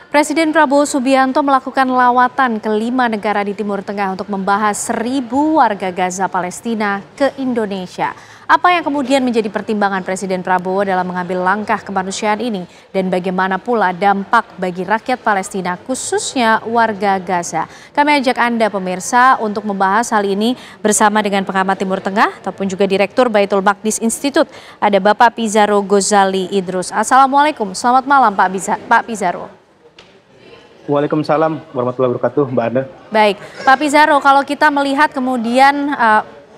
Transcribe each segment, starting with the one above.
Presiden Prabowo Subianto melakukan lawatan ke 5 negara di Timur Tengah untuk membahas 1.000 warga Gaza Palestina ke Indonesia. Apa yang kemudian menjadi pertimbangan Presiden Prabowo dalam mengambil langkah kemanusiaan ini? Dan bagaimana pula dampak bagi rakyat Palestina khususnya warga Gaza? Kami ajak Anda pemirsa untuk membahas hal ini bersama dengan pengamat Timur Tengah ataupun juga Direktur Baitul Maqdis Institute. Ada Bapak Pizarro Ghazali Idrus. Assalamualaikum, selamat malam Pak Pizarro. Waalaikumsalam warahmatullahi wabarakatuh, Mbak Ana. Baik, Pak Pizarro, kalau kita melihat kemudian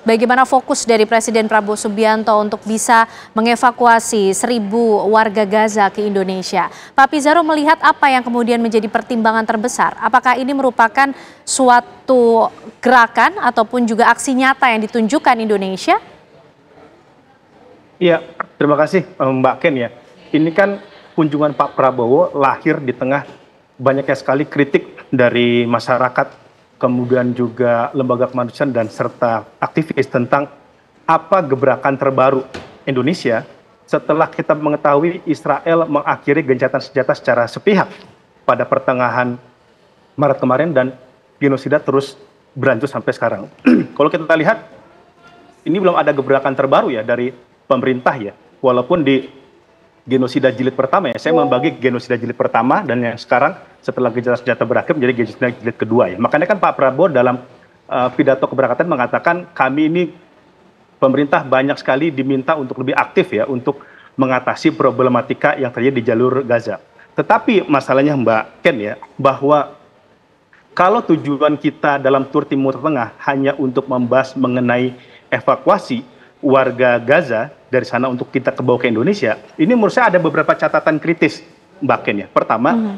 bagaimana fokus dari Presiden Prabowo Subianto untuk bisa mengevakuasi 1.000 warga Gaza ke Indonesia. Pak Pizarro melihat apa yang kemudian menjadi pertimbangan terbesar? Apakah ini merupakan suatu gerakan ataupun juga aksi nyata yang ditunjukkan Indonesia? Iya, terima kasih Mbak Ken ya. Ini kan kunjungan Pak Prabowo lahir di tengah banyaknya sekali kritik dari masyarakat, kemudian juga lembaga kemanusiaan dan serta aktivis tentang apa gebrakan terbaru Indonesia setelah kita mengetahui Israel mengakhiri gencatan senjata secara sepihak pada pertengahan Maret kemarin dan genosida terus berlanjut sampai sekarang. Kalau kita lihat, ini belum ada gebrakan terbaru ya dari pemerintah ya, walaupun di genosida jilid pertama ya, saya membagi genosida jilid pertama dan yang sekarang setelah gencatan senjata berakhir menjadi genosida jilid kedua ya. Makanya kan Pak Prabowo dalam pidato keberangkatan mengatakan kami ini pemerintah banyak sekali diminta untuk lebih aktif ya untuk mengatasi problematika yang terjadi di jalur Gaza. Tetapi masalahnya Mbak Ken ya, bahwa kalau tujuan kita dalam tur Timur Tengah hanya untuk membahas mengenai evakuasi warga Gaza dari sana untuk kita kebawa ke Indonesia, ini menurut saya ada beberapa catatan kritis, Mbak Ken ya. Pertama,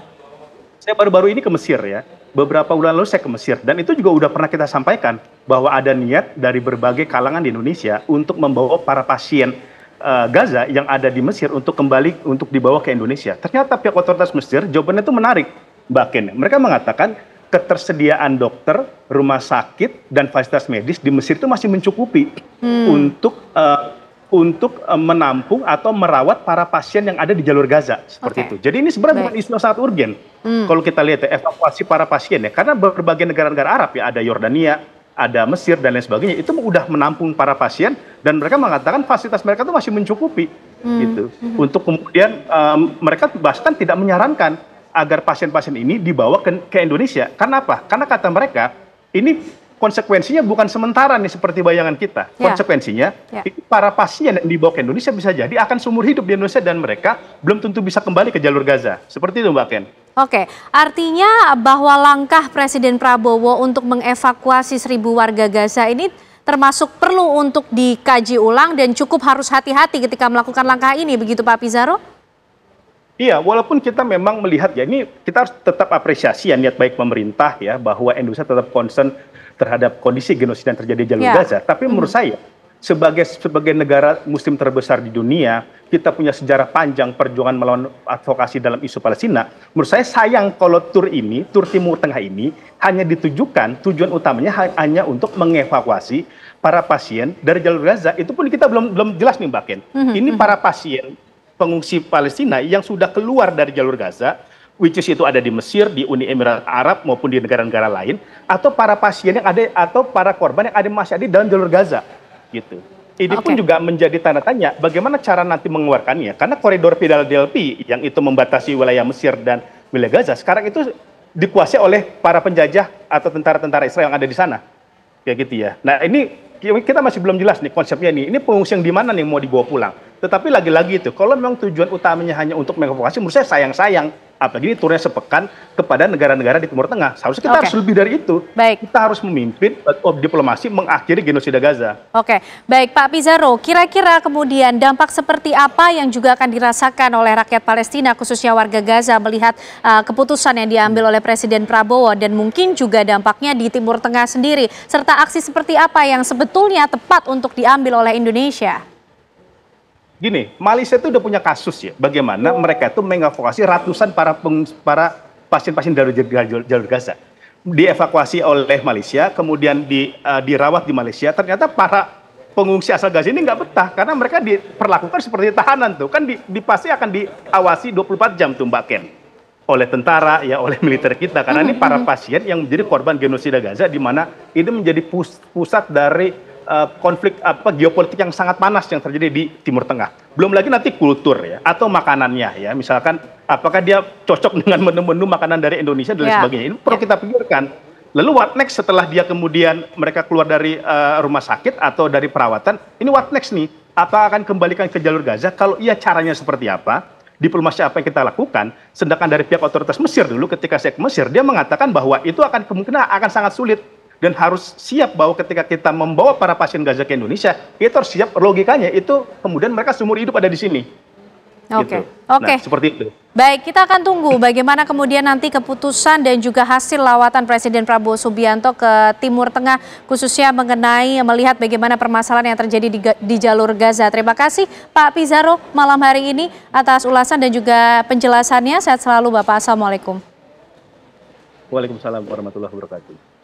saya baru-baru ini ke Mesir ya, beberapa bulan lalu saya ke Mesir, dan itu juga udah pernah kita sampaikan bahwa ada niat dari berbagai kalangan di Indonesia untuk membawa para pasien Gaza yang ada di Mesir untuk kembali untuk dibawa ke Indonesia. Ternyata pihak otoritas Mesir jawabannya itu menarik, Mbak Ken. Mereka mengatakan ketersediaan dokter, rumah sakit, dan fasilitas medis di Mesir itu masih mencukupi untuk menampung atau merawat para pasien yang ada di jalur Gaza seperti itu. Jadi ini sebenarnya bukan isu yang sangat urgen. Kalau kita lihat ya, evakuasi para pasien ya, karena berbagai negara-negara Arab ya, ada Yordania, ada Mesir dan lain sebagainya, itu udah menampung para pasien dan mereka mengatakan fasilitas mereka itu masih mencukupi gitu. Untuk kemudian mereka bahkan tidak menyarankan agar pasien-pasien ini dibawa ke Indonesia. Karena apa? Karena kata mereka, ini konsekuensinya bukan sementara nih seperti bayangan kita. Konsekuensinya, para pasien yang dibawa ke Indonesia bisa jadi akan seumur hidup di Indonesia dan mereka belum tentu bisa kembali ke jalur Gaza. Seperti itu Mbak Ken. Oke, artinya bahwa langkah Presiden Prabowo untuk mengevakuasi 1.000 warga Gaza ini termasuk perlu untuk dikaji ulang dan cukup harus hati-hati ketika melakukan langkah ini, begitu Pak Pizarro? Iya, walaupun kita memang melihat ya, ini kita harus tetap apresiasi ya niat baik pemerintah ya, bahwa Indonesia tetap concern terhadap kondisi genosida yang terjadi di jalur Gaza. Tapi menurut saya, sebagai negara muslim terbesar di dunia, kita punya sejarah panjang perjuangan melawan advokasi dalam isu Palestina. Menurut saya sayang kalau tur Timur Tengah ini hanya ditujukan, tujuan utamanya hanya untuk mengevakuasi para pasien dari jalur Gaza. Itu pun kita belum jelas nih Mbak Ken. Ini para pasien pengungsi Palestina yang sudah keluar dari jalur Gaza, which is itu ada di Mesir, di Uni Emirat Arab maupun di negara-negara lain, atau para pasien yang ada atau para korban yang masih ada di dalam jalur Gaza, gitu. Ini pun juga menjadi tanda tanya bagaimana cara nanti mengeluarkannya, karena koridor Philadelphia yang itu membatasi wilayah Mesir dan wilayah Gaza sekarang itu dikuasai oleh para penjajah atau tentara-tentara Israel yang ada di sana, kayak gitu ya. Nah ini kita masih belum jelas nih konsepnya ini pengungsi yang di mana nih mau dibawa pulang. Tetapi lagi-lagi itu, kalau memang tujuan utamanya hanya untuk mengevakuasi, menurut saya sayang-sayang. Apalagi ini turnya sepekan kepada negara-negara di Timur Tengah. Seharusnya kita harus lebih dari itu. Baik. Kita harus memimpin diplomasi mengakhiri genosida Gaza. Oke, baik Pak Pizarro, kira-kira kemudian dampak seperti apa yang juga akan dirasakan oleh rakyat Palestina, khususnya warga Gaza, melihat keputusan yang diambil oleh Presiden Prabowo dan mungkin juga dampaknya di Timur Tengah sendiri, serta aksi seperti apa yang sebetulnya tepat untuk diambil oleh Indonesia? Gini, Malaysia itu udah punya kasus ya, bagaimana mereka itu mengevakuasi ratusan para pasien-pasien dari jalur Gaza. Dievakuasi oleh Malaysia, kemudian dirawat di Malaysia, ternyata para pengungsi asal Gaza ini nggak betah, karena mereka diperlakukan seperti tahanan tuh, kan pasti akan diawasi 24 jam tuh Mbak Ken. oleh tentara, ya oleh militer kita, karena ini para pasien yang menjadi korban genosida Gaza, di mana ini menjadi pusat dari konflik geopolitik yang sangat panas yang terjadi di Timur Tengah. Belum lagi nanti kultur ya atau makanannya ya, misalkan apakah dia cocok dengan menu-menu makanan dari Indonesia dan lain sebagainya. Ini perlu kita pikirkan. Lalu what next setelah dia kemudian mereka keluar dari rumah sakit atau dari perawatan, ini what next nih? Apa akan kembalikan ke jalur Gaza? Kalau iya, caranya seperti apa? Diplomasi apa yang kita lakukan? Sedangkan dari pihak otoritas Mesir dulu ketika saya ke Mesir, dia mengatakan bahwa itu akan kemungkinan akan sangat sulit dan harus siap bahwa ketika kita membawa para pasien Gaza ke Indonesia, itu harus siap logikanya itu kemudian mereka seumur hidup ada di sini. Oke, Gitu. oke. Nah, seperti itu. Baik, kita akan tunggu bagaimana kemudian nanti keputusan dan juga hasil lawatan Presiden Prabowo Subianto ke Timur Tengah, khususnya mengenai melihat bagaimana permasalahan yang terjadi di jalur Gaza. Terima kasih Pak Pizarro malam hari ini atas ulasan dan juga penjelasannya. Sehat selalu Bapak. Assalamualaikum. Waalaikumsalam warahmatullahi wabarakatuh.